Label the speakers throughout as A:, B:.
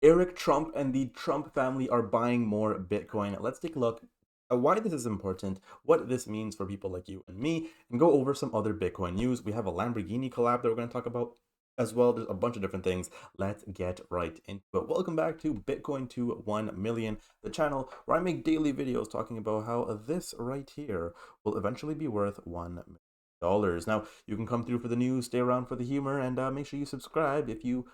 A: Eric Trump and the Trump family are buying more Bitcoin. Let's take a look at why this is important, what this means for people like you and me, and go over some other Bitcoin news. We have a Lamborghini collab that we're going to talk about as well. There's a bunch of different things. Let's get right into it. Welcome back to Bitcoin to 1 million, the channel where I make daily videos talking about how this right here will eventually be worth $1 million. Now, you can come through for the news, stay around for the humor, and make sure you subscribe if you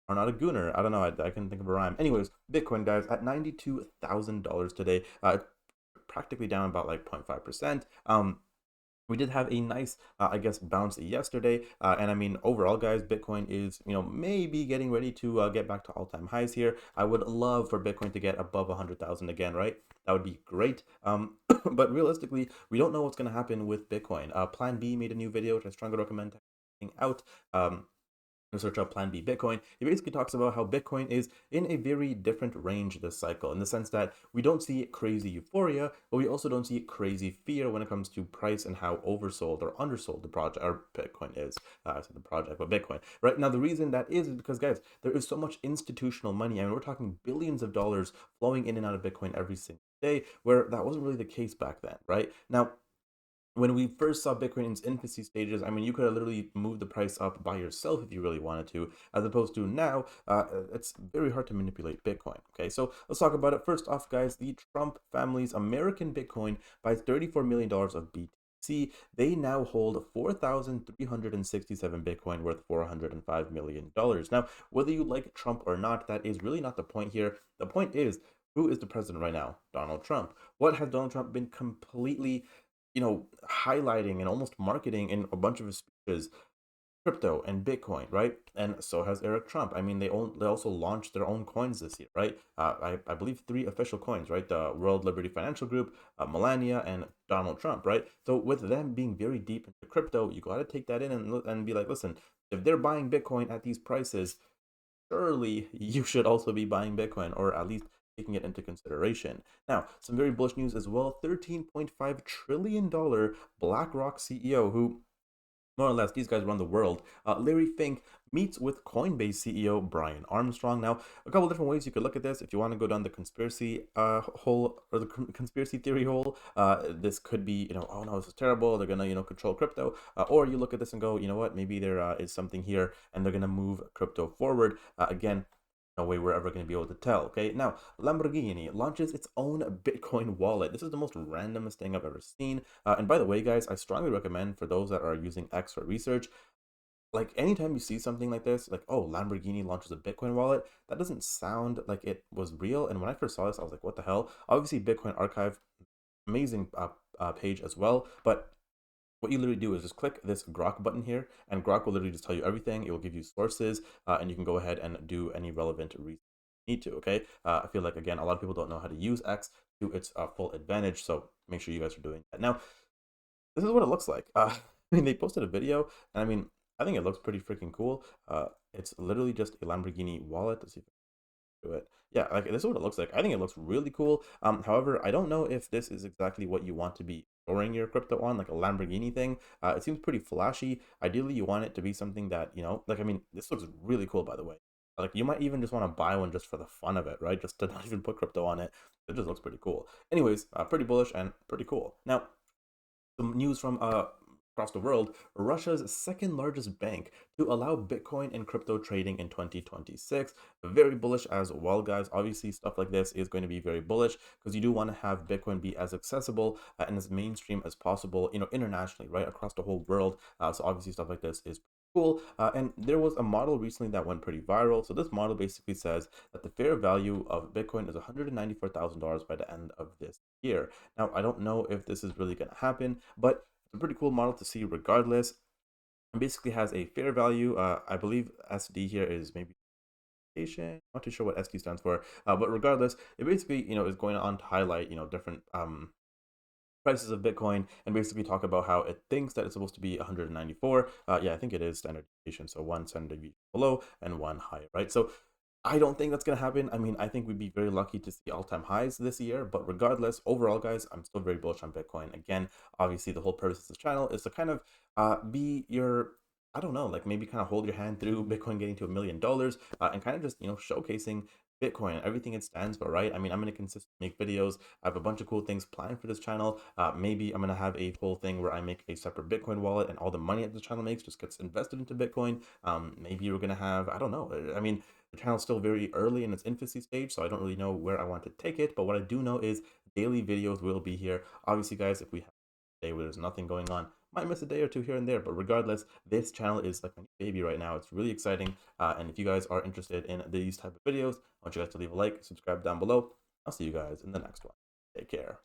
A: are not a gooner. I don't know. I can think of a rhyme. Anyways, Bitcoin, guys, at $92,000 today. Practically down about like 0.5%. We did have a nice, I guess, bounce yesterday. And I mean, overall, guys, Bitcoin is, maybe getting ready to get back to all-time highs here. I would love for Bitcoin to get above 100,000 again, right? That would be great. But realistically, we don't know what's going to happen with Bitcoin. Plan B made a new video, which I strongly recommend checking out. Search up Plan B Bitcoin. It basically talks about how Bitcoin is in a very different range this cycle, in the sense that we don't see crazy euphoria, but we also don't see crazy fear when it comes to price and how oversold or undersold the project or Bitcoin is. I said the project, but Bitcoin. Right now, the reason that is because, guys, there is so much institutional money. I mean, we're talking billions of dollars flowing in and out of Bitcoin every single day, where that wasn't really the case back then, right? Now, when we first saw Bitcoin in its infancy stages, I mean, you could have literally moved the price up by yourself if you really wanted to, as opposed to now, it's very hard to manipulate Bitcoin. Okay, so let's talk about it. First off, guys, the Trump family's American Bitcoin buys $34 million of BTC. They now hold 4,367 Bitcoin worth $405 million. Now, whether you like Trump or not, that is really not the point here. The point is, who is the president right now? Donald Trump. What has Donald Trump been completely highlighting and almost marketing in a bunch of his speeches? Crypto and Bitcoin, right? And so has Eric Trump. I mean, they also launched their own coins this year, right? I believe three official coins, right? The World Liberty Financial Group, Melania, and Donald Trump, right? So with them being very deep into crypto, you got to take that in and be like, listen, if they're buying Bitcoin at these prices, surely you should also be buying Bitcoin, or at least taking it into consideration. Now, some very bullish news as well. $13.5 trillion BlackRock CEO, who more or less these guys run the world, Larry Fink, meets with Coinbase CEO Brian Armstrong. Now, a couple different ways you could look at this. If you want to go down the conspiracy hole, or the conspiracy theory hole, this could be, oh no, this is terrible, they're gonna, control crypto. Or you look at this and go, you know what, maybe there is something here and they're gonna move crypto forward. Again, no way we're ever going to be able to tell. Okay, now Lamborghini launches its own Bitcoin wallet. This is the most randomest thing I've ever seen. And by the way, guys, I strongly recommend for those that are using X for research, like anytime you see something like this, like, oh, Lamborghini launches a Bitcoin wallet, that doesn't sound like it was real. And when I first saw this, I was like, what the hell? Obviously, Bitcoin Archive, amazing page as well, but what you literally do is just click this Grok button here, and Grok will literally just tell you everything. It will give you sources, and you can go ahead and do any relevant research you need to. Okay, I feel like, again, a lot of people don't know how to use X to its full advantage, so make sure you guys are doing that. Now, this is what it looks like. I mean, they posted a video, and I mean, I think it looks pretty freaking cool. It's literally just a Lamborghini wallet. Let's see if I can do it. Yeah, like this is what it looks like. I think it looks really cool. However, I don't know if this is exactly what you want to be storing your crypto on, like a Lamborghini thing. It seems pretty flashy. Ideally, you want it to be something that, like, I mean, this looks really cool, by the way. Like, you might even just want to buy one just for the fun of it, right? Just to not even put crypto on it. It just looks pretty cool. Anyways, pretty bullish and pretty cool. Now, some news from across the world. Russia's second largest bank to allow Bitcoin and crypto trading in 2026. Very bullish as well, guys. Obviously, stuff like this is going to be very bullish because you do want to have Bitcoin be as accessible and as mainstream as possible, internationally, right, across the whole world. So obviously, stuff like this is cool. And there was a model recently that went pretty viral. So this model basically says that the fair value of Bitcoin is $194,000 by the end of this year. Now, I don't know if this is really going to happen, but it's a pretty cool model to see regardless. It basically has a fair value. I believe SD here is maybe I'm not too sure what SD stands for, but regardless, it basically, is going on to highlight, different prices of Bitcoin and basically talk about how it thinks that it's supposed to be 194. Yeah, I think it is standard deviation. So one standard deviation below and one higher, right? So I don't think that's going to happen. I mean, I think we'd be very lucky to see all-time highs this year, but regardless, overall, guys, I'm still very bullish on Bitcoin. Again, obviously, the whole purpose of this channel is to kind of be your, I don't know, like maybe kind of hold your hand through Bitcoin getting to $1 million, and kind of just, showcasing Bitcoin and everything it stands for, right? I mean, I'm going to consistently make videos. I have a bunch of cool things planned for this channel. Maybe I'm going to have a whole thing where I make a separate Bitcoin wallet and all the money that the channel makes just gets invested into Bitcoin. Maybe we're going to have, I don't know. I mean, the channel's still very early in its infancy stage, so I don't really know where I want to take it. But what I do know is daily videos will be here. Obviously, guys, if we have a day where there's nothing going on, might miss a day or two here and there. But regardless, this channel is like my baby right now. It's really exciting. And if you guys are interested in these type of videos, I want you guys to leave a like, subscribe down below. I'll see you guys in the next one. Take care.